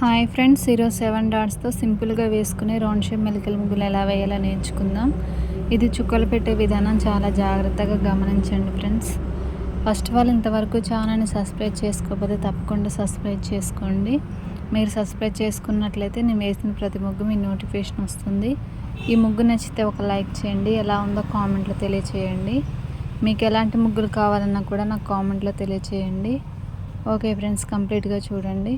Hi friends, ఈరోజు 7 డాట్స్తో సింపుల్గా వేసుకునే రౌండ్ షేప్ మెలికల ముగ్గులు ఎలా వేయాలో నేర్చుకుందాం. ఇది చుక్కలు పెట్టే విధానం చాలా జాగ్రత్తగా గమనించండి ఫ్రెండ్స్. ఫస్ట్ ఆఫ్ ఆల్ ఇంతవరకు ఛానల్ని సబ్స్క్రైబ్ చేసుకోకపోతే తప్పకుండా సబ్స్క్రైబ్ చేసుకోండి. మీరు సబ్స్క్రైబ్ చేసుకున్నట్లయితే నేను వేసిన ప్రతి ముగ్గు మీ నోటిఫికేషన్ వస్తుంది. ఈ ముగ్గు నచ్చితే ఒక లైక్ చేయండి, ఎలా ఉందో కామెంట్లో తెలియచేయండి. మీకు ఎలాంటి ముగ్గులు కావాలన్నా కూడా నాకు కామెంట్లో తెలియచేయండి. ఓకే ఫ్రెండ్స్, కంప్లీట్గా చూడండి.